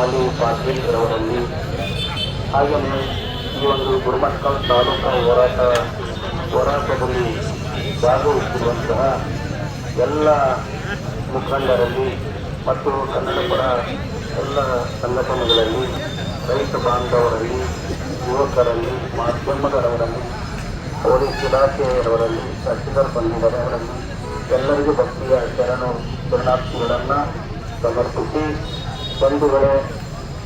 ಹಾಲಿ ಪಾಟೀಲ್ರವರಲ್ಲಿ, ಹಾಗೆಯೇ ಈ ಒಂದು ಗುರುಮಠಕಲ್ ತಾಲೂಕಾ ಹೋರಾಟದಲ್ಲಿ ಭಾಗವಹಿಸಿರುವಂತಹ ಎಲ್ಲ ಮುಖಂಡರಲ್ಲಿ ಮತ್ತು ಕನ್ನಡ ಪರ ಎಲ್ಲ ಸಂಘಟನೆಗಳಲ್ಲಿ, ರೈತ ಬಾಂಧವರಲ್ಲಿ, ಯುವಕರಲ್ಲಿ, ಮಾಧ್ಯಮದವರಲ್ಲಿ, ಪೊಲೀಸ್ ಇಲಾಖೆಯವರಲ್ಲಿ, ತಹಸೀಲ್ದಾರ್ ಬಂಧುಗಳವರಲ್ಲಿ ಎಲ್ಲರಿಗೂ ಭಕ್ತಿಯ ಶರಣಾರ್ಥಿಗಳನ್ನು ಸಮರ್ಪಿಸಿ, ಬಂಧುಗಳೇ,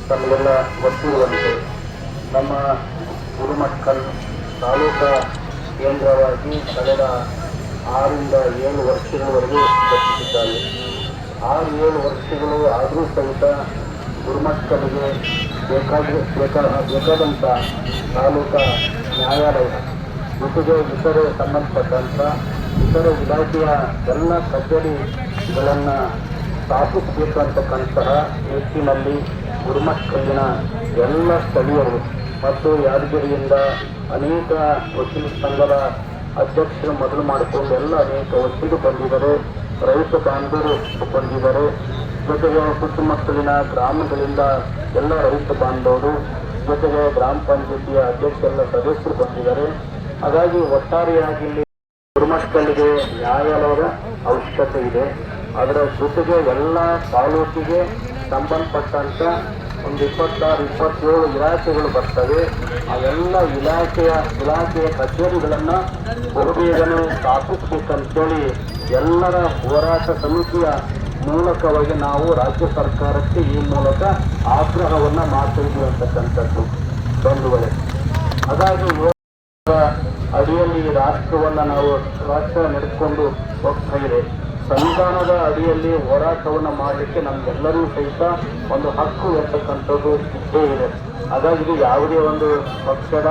ತಮಗೆಲ್ಲ ಗೊತ್ತಿರುವಂತೆ ನಮ್ಮ ಗುರುಮಠಕಲ್ ತಾಲೂಕಾ ಕೇಂದ್ರವಾಗಿ ಕಳೆದ 6 ರಿಂದ 7 ವರ್ಷಗಳವರೆಗೂ ರಚಿಸಿದ್ದಾರೆ. 6-7 ವರ್ಷಗಳು ಆದರೂ ಸಹಿತ ಗುರುಮಠಕಲ್ಗೆ ಬೇಕಾದಂಥ ತಾಲೂಕಾ ನ್ಯಾಯಾಲಯ ಜೊತೆಗೆ ಇತರೆ ಸಂಬಂಧಪಟ್ಟಂಥ ಇತರ ಇಲಾಖೆಯ ಎಲ್ಲ ಕಚೇರಿಗಳನ್ನು ಸ್ಥಾಪಿಸಬೇಕಂತಕ್ಕಂತಹ ನಿಟ್ಟಿನಲ್ಲಿ ಗುರುಮಠಕಲ್ಲಿನ ಎಲ್ಲ ಸ್ಥಳೀಯರು ಮತ್ತು ಯಾದಗಿರಿಯಿಂದ ಅನೇಕ ವಕೀಲ ಸಂಘದ ಅಧ್ಯಕ್ಷರು ಮೊದಲು ಮಾಡಿಕೊಂಡು ಎಲ್ಲ ಅನೇಕ ವಕೀಲರು ಬಂದಿದ್ದಾರೆ, ರೈತ ಬಾಂಧವರು ಬಂದಿದ್ದಾರೆ, ಜೊತೆಗೆ ಸುತ್ತಮುತ್ತಲಿನ ಗ್ರಾಮಗಳಿಂದ ಎಲ್ಲ ರೈತ ಬಾಂಧವರು, ಜೊತೆಗೆ ಗ್ರಾಮ ಪಂಚಾಯತಿಯ ಅಧ್ಯಕ್ಷರೆಲ್ಲ ಸದಸ್ಯರು ಬಂದಿದ್ದಾರೆ. ಹಾಗಾಗಿ ಒಟ್ಟಾರೆಯಾಗಿ ಇಲ್ಲಿ ಗುರುಮಠಕಲ್ಗೆ ನ್ಯಾಯಾಲಯದ ಅವಶ್ಯಕತೆ ಇದೆ. ಅದರ ಜೊತೆಗೆ ಎಲ್ಲ ತಾಲೂಕಿಗೆ ಸಂಬಂಧಪಟ್ಟಂತ ಒಂದು 26-27 ಇಲಾಖೆಗಳು ಬರ್ತವೆ. ಆ ಎಲ್ಲ ಇಲಾಖೆಯ ಕಚೇರಿಗಳನ್ನು ಬಹುಬೇಗನೆ ಸ್ಥಾಪಿಸಬೇಕಂತೇಳಿ ಎಲ್ಲರ ಹೋರಾಟ ಸಮಿತಿಯ ಮೂಲಕವಾಗಿ ನಾವು ರಾಜ್ಯ ಸರ್ಕಾರಕ್ಕೆ ಈ ಮೂಲಕ ಆಗ್ರಹವನ್ನು ಮಾಡ್ತಾ ಇದ್ದೀವಿ ಅಂತಕ್ಕಂಥದ್ದು ಬಂಧುಗಳೇ. ಹಾಗಾಗಿ ಅಡಿಯಲ್ಲಿ ರಾಷ್ಟ್ರ ನಡೆಸಿಕೊಂಡು ಹೋಗ್ತಾ ಇದೆ. ಸಂವಿಧಾನದ ಅಡಿಯಲ್ಲಿ ಹೋರಾಟವನ್ನು ಮಾಡಲಿಕ್ಕೆ ನಮಗೆಲ್ಲರೂ ಸಹಿತ ಒಂದು ಹಕ್ಕು ಇರತಕ್ಕಂಥದ್ದು ಇದ್ದೇ ಇದೆ. ಹಾಗಾಗಿ ಇದು ಯಾವುದೇ ಒಂದು ಪಕ್ಷದ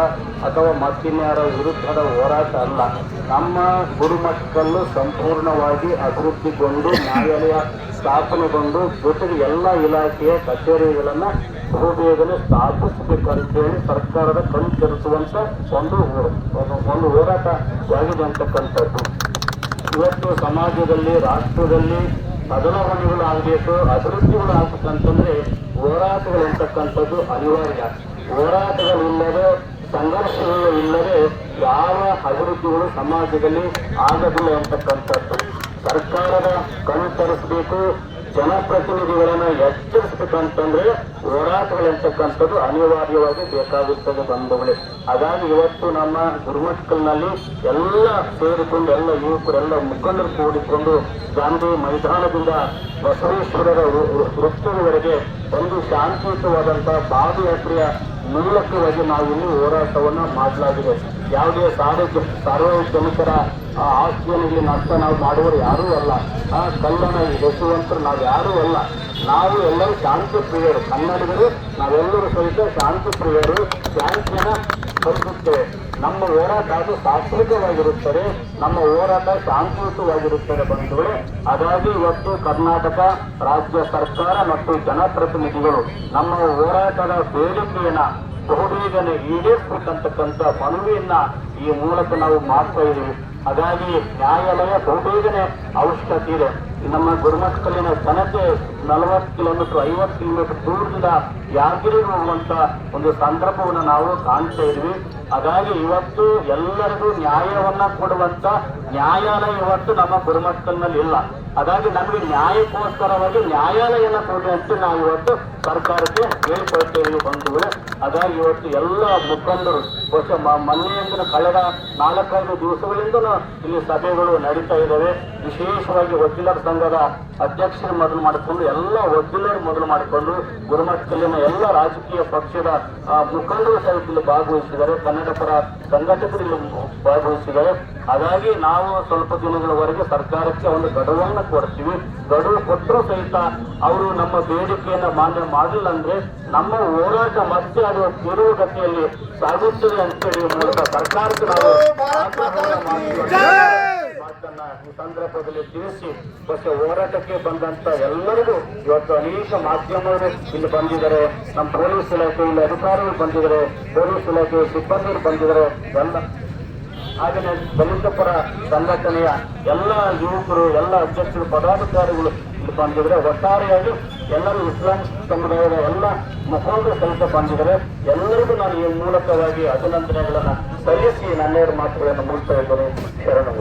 ಅಥವಾ ಮತ್ತಿನ್ಯಾರ ವಿರುದ್ಧದ ಹೋರಾಟ ಅಲ್ಲ. ನಮ್ಮ ಗುರುಮಠಕಲ್ಲು ಸಂಪೂರ್ಣವಾಗಿ ಅಭಿವೃದ್ಧಿಗೊಂಡು ನ್ಯಾಯಾಲಯ ಸ್ಥಾಪನೆಗೊಂಡು ಜೊತೆಗೆ ಎಲ್ಲ ಇಲಾಖೆಯ ಕಚೇರಿಗಳನ್ನು ಬಹುಬೇಗನೆ ಸ್ಥಾಪಿಸಬೇಕಂತೇಳಿ ಸರ್ಕಾರದ ಕಣ್ಣು ತೆರೆಸುವಂಥ ಒಂದು ಹೋರಾಟವಾಗಿದೆ ಅಂತಕ್ಕಂಥದ್ದು. ಇವತ್ತು ಸಮಾಜದಲ್ಲಿ, ರಾಷ್ಟ್ರದಲ್ಲಿ ಬದಲಾವಣೆಗಳು ಆಗಬೇಕು, ಅಭಿವೃದ್ಧಿಗಳು ಆಗಬೇಕಂತಂದ್ರೆ ಹೋರಾಟಗಳು ಅಂತಕ್ಕಂಥದ್ದು ಅನಿವಾರ್ಯ. ಹೋರಾಟಗಳಿಲ್ಲದೆ, ಸಂಘರ್ಷಗಳು ಇಲ್ಲದೆ ಯಾವ ಅಭಿವೃದ್ಧಿಗಳು ಸಮಾಜದಲ್ಲಿ ಆಗದಿಲ್ಲ ಅಂತಕ್ಕಂಥದ್ದು. ಸರ್ಕಾರದ ಕಣ್ಣು ತರಿಸಬೇಕು, ಜನಪ್ರತಿನಿಧಿಗಳನ್ನು ಎಚ್ಚರಿಸಬೇಕಂತಂದ್ರೆ ಹೋರಾಟಗಳಂತಕ್ಕಂಥದ್ದು ಅನಿವಾರ್ಯವಾಗಿ ಬೇಕಾಗುತ್ತದೆ ಬಂಧುಗಳೇ. ಹಾಗಾಗಿ ಇವತ್ತು ನಮ್ಮ ಗುರುಮಠಕಲ್ನಲ್ಲಿ ಎಲ್ಲ ಸೇರಿಕೊಂಡು, ಎಲ್ಲ ಯುವಕರೆಲ್ಲ ಮುಖಂಡರು ಕೂಡಿಕೊಂಡು ಗಾಂಧಿ ಮೈದಾನದಿಂದ ಬಸವೇಶ್ವರರ ವೃತ್ತದವರೆಗೆ ಒಂದು ಶಾಂತಿಯುತವಾದಂತಹ ಪಾದಯಾತ್ರೆಯ ಮೂಲಕವಾಗಿ ನಾವು ಇಲ್ಲಿ ಹೋರಾಟವನ್ನು ಮಾಡಲಾಗಿದೆ. ಯಾವುದೇ ಸಾರ್ವಜನಿಕರ ಆಸ್ತಿಯನ್ನು ಇಲ್ಲಿ ನಷ್ಟ ನಾವು ಮಾಡುವವರು ಯಾರೂ ಅಲ್ಲ, ಆ ಕಲ್ಲನ್ನು ಎಸೆಯುವಂತರು ನಾವು ಯಾರೂ ಅಲ್ಲ. ನಾವು ಎಲ್ಲರೂ ಶಾಂತಿ ಪ್ರಿಯರು, ಕನ್ನಡಿಗರು ನಾವೆಲ್ಲರೂ ಸಹಿತ ಶಾಂತಿ ಪ್ರಿಯರು, ಶಾಂತಿಯನ್ನು ಬದುಕುತ್ತೇವೆ. ನಮ್ಮ ಹೋರಾಟ ಅದು ಸಾತ್ವಿಕವಾಗಿರುತ್ತದೆ, ನಮ್ಮ ಹೋರಾಟ ಶಾಂತಿಯುತವಾಗಿರುತ್ತದೆ ಬಂಧುಗಳೇ. ಹಾಗಾಗಿ ಇವತ್ತು ಕರ್ನಾಟಕ ರಾಜ್ಯ ಸರ್ಕಾರ ಮತ್ತು ಜನಪ್ರತಿನಿಧಿಗಳು ನಮ್ಮ ಹೋರಾಟದ ಬೇಡಿಕೆಯನ್ನ ಬಹುಬೇಗನೆ ಈಡೇರಿಸಬೇಕಂತಕ್ಕಂಥ ಮನವಿಯನ್ನ ಈ ಮೂಲಕ ನಾವು ಮಾಡ್ತಾ ಇದ್ದೀವಿ. ಹಾಗಾಗಿ ನ್ಯಾಯಾಲಯ ಬಹುಬೇಗನೆ ಅವಶ್ಯಕತೆ ಇದೆ. ನಮ್ಮ ಗುರುಮಠಕಲ್ಲಿನ ಜನತೆ 40 ಕಿಲೋಮೀಟರ್ 50 ಕಿಲೋಮೀಟರ್ ದೂರದಿಂದ ಯಾದಗಿರಿಗೆ ಹೋಗುವಂತ ಒಂದು ಸಂದರ್ಭವನ್ನು ನಾವು ಕಾಣ್ತಾ ಇದ್ವಿ. ಹಾಗಾಗಿ ಇವತ್ತು ಎಲ್ಲರಿಗೂ ನ್ಯಾಯವನ್ನ ಕೊಡುವಂತ ನ್ಯಾಯಾಲಯ ಇವತ್ತು ನಮ್ಮ ಗುರುಮಠಕಲ್ನಲ್ಲಿ ಇಲ್ಲ. ಹಾಗಾಗಿ ನಮಗೆ ನ್ಯಾಯಕ್ಕೋಸ್ಕರವಾಗಿ ನ್ಯಾಯಾಲಯನ ಕೊಡಿ ಅಂತ ನಾವು ಇವತ್ತು ಸರ್ಕಾರಕ್ಕೆ ಹೇಳಿಕೊಳ್ತೇವೆ ಬಂಧುಗಳೇ. ಹಾಗಾಗಿ ಇವತ್ತು ಎಲ್ಲ ಮುಖಂಡರು ಮೊನ್ನೆಯಿಂದ ಕಳೆದ 4-5 ದಿವಸಗಳಿಂದ ಇಲ್ಲಿ ಸಭೆಗಳು ನಡೀತಾ ಇದ್ದಾವೆ. ವಿಶೇಷವಾಗಿ ವಕೀಲರ ಸಂಘದ ಅಧ್ಯಕ್ಷರು ಮೊದಲು ಮಾಡಿಕೊಂಡು, ಎಲ್ಲ ವಕೀಲರು ಮೊದಲು ಮಾಡಿಕೊಂಡು, ಗುರುಮಠಕಲ್ಲಿನ ಎಲ್ಲ ರಾಜಕೀಯ ಪಕ್ಷದ ಮುಖಂಡರು ಸಹಿತ ಇಲ್ಲಿ ಭಾಗವಹಿಸಿದ್ದಾರೆ, ಕನ್ನಡ ಪರ ಸಂಘಟಕರು ಇಲ್ಲಿ ಭಾಗವಹಿಸಿದ್ದಾರೆ. ಹಾಗಾಗಿ ನಾವು ಸ್ವಲ್ಪ ದಿನಗಳವರೆಗೆ ಸರ್ಕಾರಕ್ಕೆ ಒಂದು ಗಡುವನ್ನು ಕೊಡ್ತೀವಿ. ಗಡುವು ಕೊಟ್ಟರೂ ಸಹಿತ ಅವರು ನಮ್ಮ ಬೇಡಿಕೆಯನ್ನು ಮಾನ್ಯ ಮಾಡಿಲ್ಲ ಅಂದ್ರೆ ನಮ್ಮ ಹೋರಾಟ ಮತ್ತೆ ಅದು ತಿರುವುಗತಿಯಲ್ಲಿ ಸಾಗುತ್ತದೆ ಅಂತೇಳಿ ಮೂಲಕ ಸರ್ಕಾರಕ್ಕೆ ನಾವು ಈ ಸಂದರ್ಭದಲ್ಲಿ ತಿಳಿಸಿ ಮತ್ತೆ ಹೋರಾಟಕ್ಕೆ ಬಂದಂತ ಎಲ್ಲರಿಗೂ ಇವತ್ತು ಅನೇಕ ಮಾಧ್ಯಮಗಳು ಇಲ್ಲಿ ಬಂದಿದ್ದಾರೆ, ನಮ್ಮ ಪೊಲೀಸ್ ಇಲಾಖೆಯಲ್ಲಿ ಅಧಿಕಾರಿಗಳು ಬಂದಿದ್ದಾರೆ, ಪೊಲೀಸ್ ಇಲಾಖೆ ಸಿಬ್ಬಂದಿಗಳು ಬಂದಿದ್ದಾರೆ, ಎಲ್ಲ ಹಾಗೆಯೇ ದಲಿತ ಪರ ಸಂಘಟನೆಯ ಎಲ್ಲ ಯುವಕರು, ಎಲ್ಲ ಅಧ್ಯಕ್ಷರು, ಪದಾಧಿಕಾರಿಗಳು ಇಲ್ಲಿ ಬಂದಿದ್ರೆ. ಒಟ್ಟಾರೆಯಾಗಿ ಎಲ್ಲರೂ ಇಸ್ಲಾಂ ಸಮುದಾಯದ ಎಲ್ಲ ಮುಖಂಡರು ಸಹಿತ ಬಂದಿದ್ದಾರೆ. ಎಲ್ಲರಿಗೂ ನಾನು ಈ ಮೂಲಕವಾಗಿ ಅಭಿನಂದನೆಗಳನ್ನು ಸಲ್ಲಿಸಿ ನನ್ನೆರಡು ಮಾತುಗಳನ್ನು ಮುಗಿಸ್ತಾ ಇದ್ದೇನೆ. ಶರಣರು.